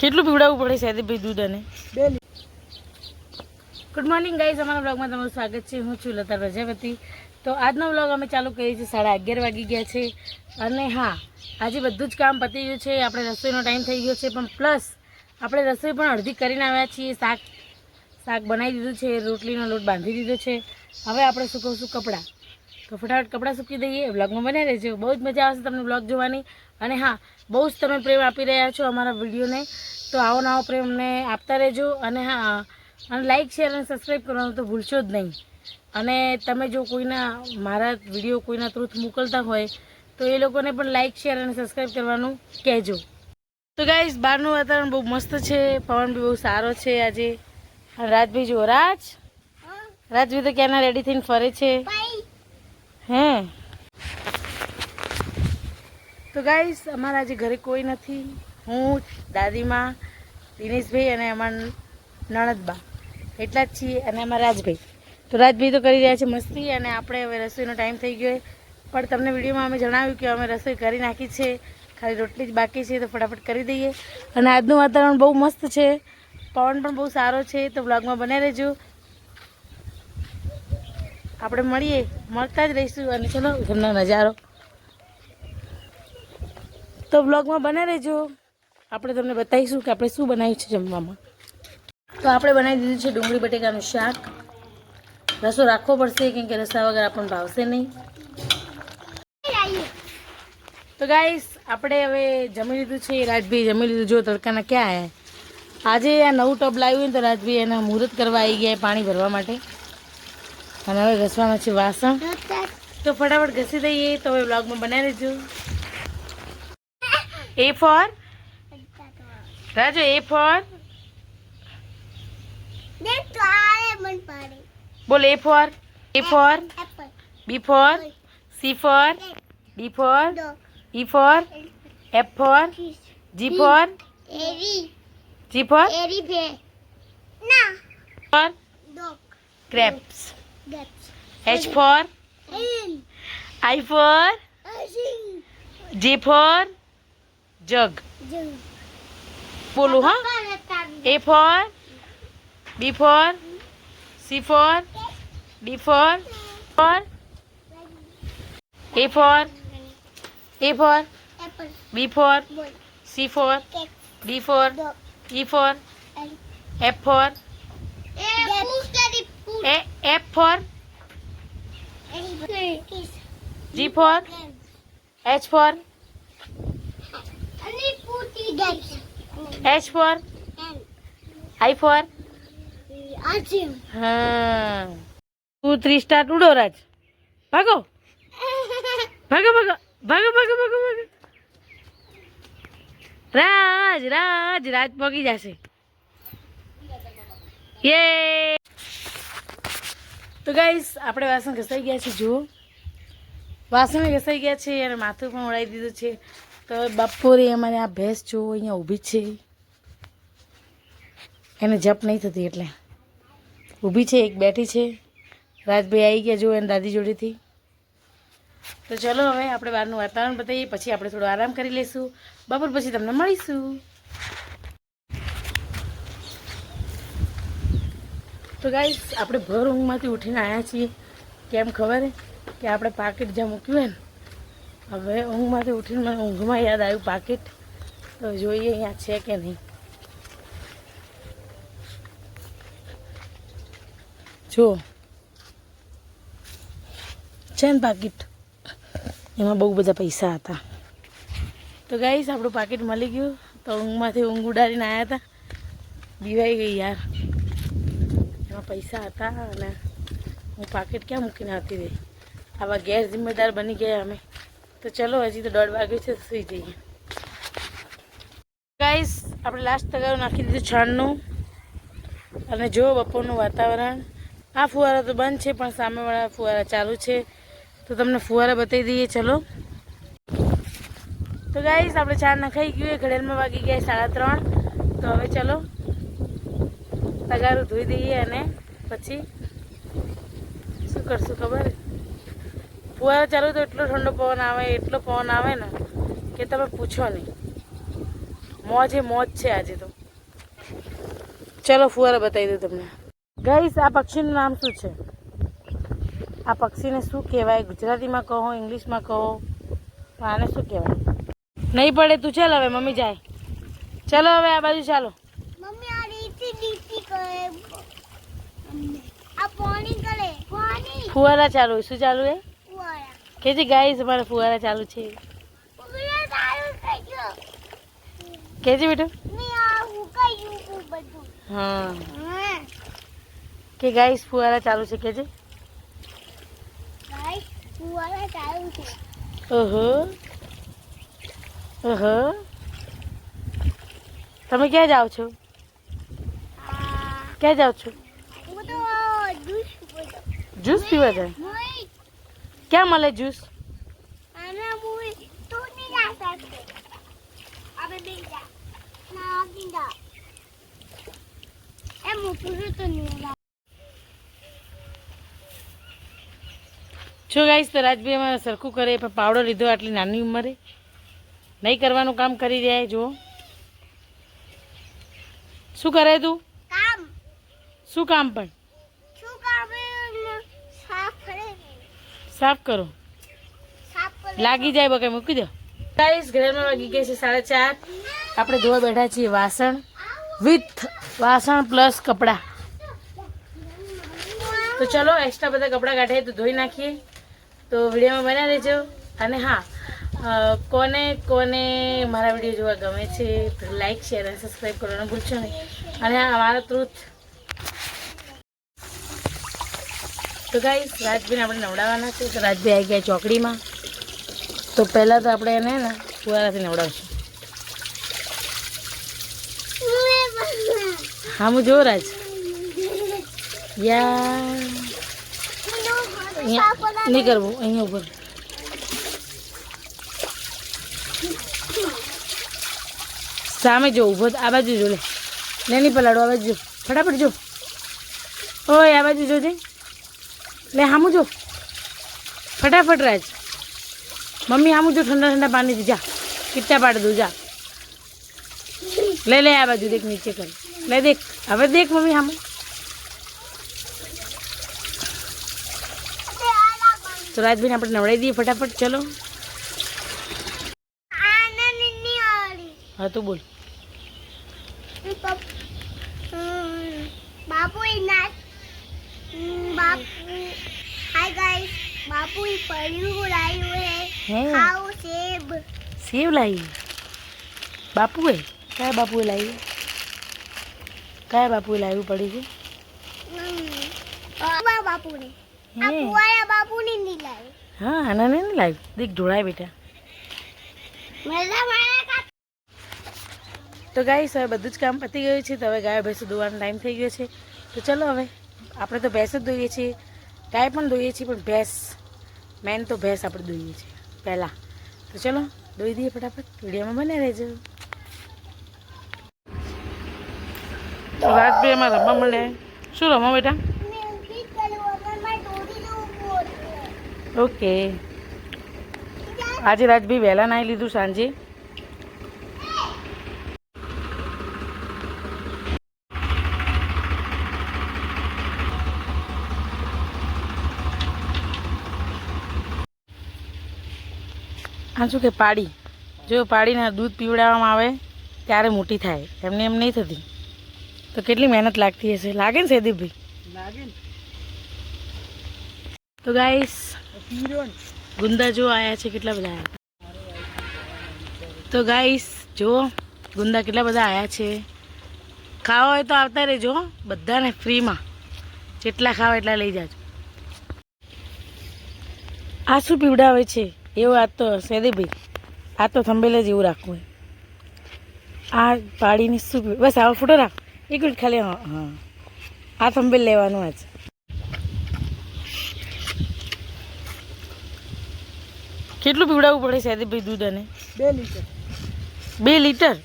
કેટલું પીવડાવવું પડે છે ભાઈ દૂધ અને ગુડ મોર્નિંગ ગાઈઝ, અમારા બ્લોગમાં તમારું સ્વાગત છે. હું છું લતા પ્રજાપતિ. તો આજનો બ્લોગ અમે ચાલુ કરીએ છીએ 11:30 વાગી ગયા છે. અને હા, આજે બધું જ કામ પતી ગયું છે. આપણે રસોઈનો ટાઈમ થઈ ગયો છે, પણ પ્લસ આપણે રસોઈ પણ અડધી કરીને આવ્યા છીએ. શાક બનાવી દીધું છે, રોટલીનો લોટ બાંધી દીધો છે. હવે આપણે સૂકવશું કપડાં. તો ફટાફટ કપડાં સૂકી દઈએ. બ્લોગમાં બને રહેજો, બહુ જ મજા આવશે તમને બ્લોગ જોવાની. અને હા, બહુ જ તમે પ્રેમ આપી રહ્યા છો અમારા વિડીયોને, તો આવો નવો પ્રેમ અમને આપતા રહેજો. અને હા, અને લાઇક શેર અને સબસ્ક્રાઈબ કરવાનું તો ભૂલશો જ નહીં. અને તમે જો કોઈના મારા વિડીયો કોઈના થ્રુ મોકલતા હોય તો એ લોકોને પણ લાઇક શેર અને સબસ્ક્રાઈબ કરવાનું કહેજો. તો ગાઈઝ, બહારનું વાતાવરણ બહુ મસ્ત છે, પવન બી બહુ સારો છે આજે. રાજભાઈ જુઓ, રાજભાઈ તો ક્યાંના રેડી થઈને ફરે છે. હે તો ગાઈઝ, અમારા આજે ઘરે કોઈ નથી. હું, દાદીમાં, દિનેશભાઈ અને અમારા નણદબા એટલા જ છીએ. અને અમારા રાજભાઈ તો કરી રહ્યા છે મસ્તી. અને આપણે હવે રસોઈનો ટાઈમ થઈ ગયો. પણ તમને વિડીયોમાં અમે જણાવ્યું કે અમે રસોઈ કરી નાખી છે, ખાલી રોટલી જ બાકી છે, તો ફટાફટ કરી દઈએ. અને આજનું વાતાવરણ બહુ મસ્ત છે, પવન પણ બહુ સારો છે, તો બ્લોગમાં બને રહેજો. આપણે મળતા જ રહીશું. અને ચલો ઘરનો નજારો, તો બ્લોગમાં બને રહેજો. આપણે તમને બતાવીશું કે આપણે શું બનાવ્યું છે જમવામાં. તો આપણે બનાવી દીધું છે ડુંગળી બટેકાનું શાક. રસો રાખવો પડશે, કેમ કે રસા વગર આપણને ભાવશે નહીં. તો ગાઈસ, આપણે હવે જમી લીધું છે. રાજભાઈ જમી લીધું. જો તડકાના ક્યાં આવ્યા. આજે આ નવું ટબ લાવ્યું ને, તો રાજભાઈ એના મુહૂર્ત કરવા આવી ગયા પાણી ભરવા માટે. અને હવે ઘસવાના છે વાસણ, તો ફટાફટ ઘસી દઈએ. તો હવે બ્લોગમાં બનાવી રહેજો. A for Raju, A for બોલ. A for B for C for D for E for F for G for crabs. H for I for J for jug. બોલું હા. A for B for C for D for A for B for C for D for E for F for F for G for H for H for I for હા. 2 3 start. ઉડો રાજ, ભાગો ભાગો ભાગો ભાગો ભાગો ભાગો ભાગો. રાજ પગી જશે. યે. તો ગાઈસ, આપણે વાસણ ઘસાઈ ગયા છે. જુઓ, વાસણ ઘસાઈ ગયા છે અને માથું પણ ઉડાવી દીધું છે. તો બપોરે અમારે આ ભેંસ જો અહીંયા ઊભી છે, એને જપ નહીં થતી એટલે ઊભી છે. એક બેઠી છે. રાજભાઈ આવી ગયા જો એને દાદી જોડેથી. તો ચલો હવે આપણે બહારનું વાતાવરણ બતાવીએ, પછી આપણે થોડો આરામ કરી લઈશું. બપોર પછી તમને મળીશું. તો ગાઈસ, આપણે ભર ઊંઘમાંથી ઉઠીને આવ્યા છીએ. કેમ ખબર કે આપણે પાકીટ જ્યાં મૂક્યું હોય ને, હવે ઊંઘમાંથી ઉઠીને મને ઊંઘમાં યાદ આવ્યું પાકીટ. તો જોઈએ અહીંયા છે કે નહીં. જો છે ને પાકીટ, એમાં બહુ બધા પૈસા હતા. તો ગાઈસ, આપણું પાકીટ મળી ગયું. તો ઊંઘમાંથી ઊંઘ ઉડાડીને આવ્યા હતા, દીવાઈ ગઈ યાર. એમાં પૈસા હતા અને હું પાકીટ ક્યાં મૂકીને આવતી રહી. આવા ગેર જિમ્મેદાર બની ગયા અમે. તો ચલો, હજી તો 1:30 વાગ્યો છે, સુઈ જઈએ. ગાઈસ, આપણે લાસ્ટ તગારું નાખી દીધું છાણનું. અને જો બપોરનું વાતાવરણ, આ ફુવારા તો બંધ છે, પણ સામેવાળા ફુવારા ચાલુ છે. તો તમને ફુવારા બતાવી દઈએ. ચલો. તો ગાઈસ, આપણે ચા નખાઈ ગયું. ઘડિયાળમાં વાગી ગયા 3:30. તો હવે ચલો તગારું ધોઈ દઈએ અને પછી શું કરશું ખબર? ફુવારા ચાલુ તો એટલો ઠંડો પવન આવે, એટલો પવન આવે ને કે તમે પૂછો નહીં. મોજે મોજ છે આજે તો. ચલો ફુવારા બતાવી દઉં તમને. ગાઈસ આ પક્ષીનું નામ શું છે? આ પક્ષીને શું કહેવાય? ગુજરાતીમાં કહો, ઇંગ્લિશમાં કહો, તો આને શું કહેવાય? નહીં પડે તું ચાલ હવે, મમ્મી જાય. ચલો હવે આ બાજુ ચાલો. મમ્મી આ રીતિ દીતી કરે આ પાણી કરે પાણી ફુવારા ચાલુ. શું ચાલુ હે? ફુવારા કે છે ગાઈસ અમારા ફુવારા ચાલુ છે. ફુવારા ચાલુ થઈ ગયો કે છે બેટા? મે આ હુકાયું બધું. હા હા કે ગાઈસ ફુવારા ચાલુ છે કે છે? ગાઈસ ફુવારા ચાલુ છે. ઓહો ઓહો. તમે ક્યાં જાઓ છો? ક્યાં જાઓ છો? હું તો જ્યુસ પીતો. જ્યુસ પીવા જાય? મોય ક્યાં મળે જ્યુસ? આના મોય તો ની જાતા છે. અબે બેજા ના ગીંદા એ મુકુરે તો ની. જો ગાઈસ તો રાજભાઈ અમારે સરખું કરે પણ પાવડો લીધો આટલી નાની ઉંમરે. નહીં કરવાનું કામ કરી રહ્યા. જુઓ શું કરે તું? કામ શું કામ? પણ શું કામ સાફ કરે સાફ કરો. સાફ કરે લાગી જાય બકે મૂકી દો. ગાઈસ ઘરમાં વાગી ગયા છે 4:30. આપણે ધોવા બેઠા છીએ વાસણ વિથ વાસણ પ્લસ કપડાં. તો ચલો એક્સ્ટ્રા બધા કપડાં કાઢીએ તો ધોઈ નાખીએ. તો વિડીયોમાં બન્યા રહેજો. અને હા, કોને કોને મારા વિડીયો જોવા ગમે છે તો લાઈક શેર અને સબસ્ક્રાઈબ કરવાનું ભૂલશો નહીં. અને હા અમારા ટ્રુથ. તો ગાઈસ રાજભાઈને આપણે નવડાવવાના છે. તો રાજભાઈ આવી ગયા ચોકડીમાં. તો પહેલાં તો આપણે એને ને ફુવારાથી નવડાવશું. હા હું જો રાજ યાર અહીંયા નહીં કરવું. અહીંયા ઉપર સામે જો ઊભો. આ બાજુ જો. લે નહીં પલાડો. આ બાજુ જો ફટાફટ જો. ઓય આ બાજુ જોજે. લે હામું જો ફટાફટ રાજ. મમ્મી હામું જો. ઠંડા ઠંડા પાણીથી જા કિટ્ટા પાડી દઉં જા. લે લે આ બાજુ દેખ નીચે કર. લે દેખ હવે દેખ મમ્મી હામું. તો રાજભાઈને આપણે નવડાવી દઈએ ફટાફટ. ચલો હા તું બોલ. બાપુ ના બાપુ હાય ગાઈસ બાપુ પડ્યું લાવ્યું હે ખાઓ સેબ. સેવ લાવી બાપુએ? કયા બાપુએ લાવ્યું? કયા બાપુએ લાવ્યું પડી છે? બાપુને આ ફુવારા બાપુને નહીં લાવ્યું. હા આના નહીં લાવ્યું. દેખ ઢોળાય બેટા. તો ગાઈસ હવે બધું જ કામ પતી ગયું છે. તો હવે ગાય ભેંસો ધોવાનો ટાઈમ થઈ ગયો છે. તો ચલો હવે આપણે તો ભેંસ જ દોઈએ છીએ, ગાય પણ દોઈએ છીએ, પણ ભેંસ મેન તો ભેંસ આપણે દોઈએ છીએ પહેલાં. તો ચલો દોઈ દઈએ ફટાફટ. વિડીયોમાં બને રહેજો. તો રાજભાઈ એમાં રમવા મળે. શું રમો બેટા? ઓકે. આજે રાજભાઈ વહેલા નાહી લીધું સાંજે. આ શું કે પાડી, જો પાડીને દૂધ પીવડાવવામાં આવે ત્યારે મોટી થાય, એમને એમ નહીં થતી. તો કેટલી મહેનત લાગતી હશે. લાગે ને સૈદીપભાઈ? લાગે ને. તો ગાઈસ ગુંદા જો આયા છે, કેટલા બધા આયા. તો ગાઈસ જો ગુંદા કેટલા બધા આયા છે. ખાવા હોય તો આવતા રહેજો બધાને ફ્રીમાં. જેટલા ખાવા એટલા લઈ જાજો. આ શું પીવડાવે છે એવું? આ તો સૈદીપભાઈ આ તો થંભેલે જ એવું રાખવું. આ પાડીને શું બસ આવો ફોટો રાખ એક મિનિટ ખાલી. હા હા આ થંભેલ લેવાનું આજ. કેટલું પીવડાવવું પડે સૈદીપભાઈ દૂધ? અને 2 લીટર. 2 લીટર?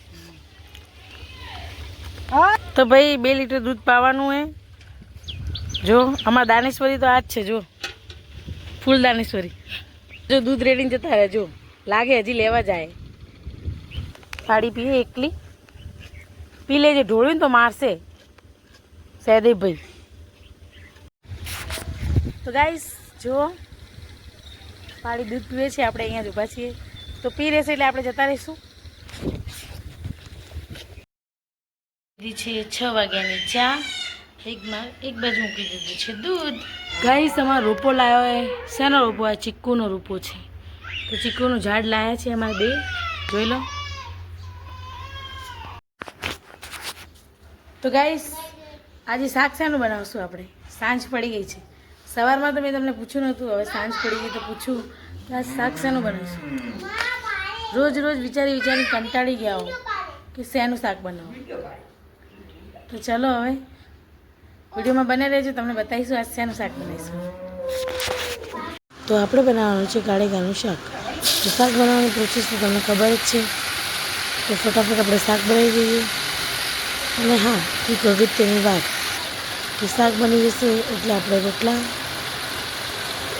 તો ભાઈ 2 લીટર દૂધ પાવાનું હે. જો અમારા દાનેશ્વરી તો આ જ છે. જો ફૂલ દાનેશ્વરી. જો દૂધ રેડીને જતા રહે. જો લાગે હજી લેવા જાય. પાડી પીએ એકલી. પી લેજે, ઢોળીને તો મારશે સહેદેવભાઈ. તો ગાઈસ જુઓ, પાડી દૂધ પીવે છે, આપણે અહીંયા જ ઊભા છીએ. તો પી રહેશે એટલે આપણે જતા રહીશું. છે 6 વાગ્યાની ચા, એક બાજુ મૂકી દીધું છે દૂધ. ગાઈસ અમારો રોપો લાવ્યો હોય. શેનો રોપો? આ ચીકુનો રોપો છે. તો ચીકુનું ઝાડ લાવ્યા છે અમારે 2, જોઈ લો. તો ગાઈસ આજે શાક શાનું બનાવશું આપણે? સાંજ પડી ગઈ છે. સવારમાં તો મેં તમને પૂછ્યું નહોતું, હવે સાંજ પડી ગઈ તો પૂછું કે આ શાક શાનું બનાવશું. રોજ રોજ વિચારી કંટાળી ગયા હો કે શેનું શાક બનાવો. તો ચલો હવે વિડીયોમાં બને રહેજો, તમને બતાવીશું આ શેનું શાક બનાવીશું. તો આપણે બનાવવાનું છે કાળેગાનું શાક. તો શાક બનાવવાની પ્રોસેસ તો તમને ખબર જ છે. તો ફટાફટ આપણે શાક બનાવી દઈએ. અને હા, એક અગત્યની વાત કે શાક બની જશે એટલે આપણે રોટલા.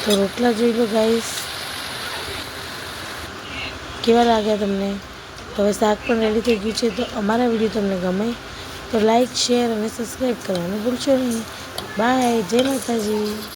તો રોટલા જોઈ લો ગાઈસ કેવા લાગ્યા તમને. તો હવે શાક પણ રેડી થઈ ગયું છે. તો અમારા વિડીયો તમને ગમે તો લાઈક, શેર અને સબસ્ક્રાઈબ કરવાનું ભૂલશો નહીં. બાય, જય માતાજી.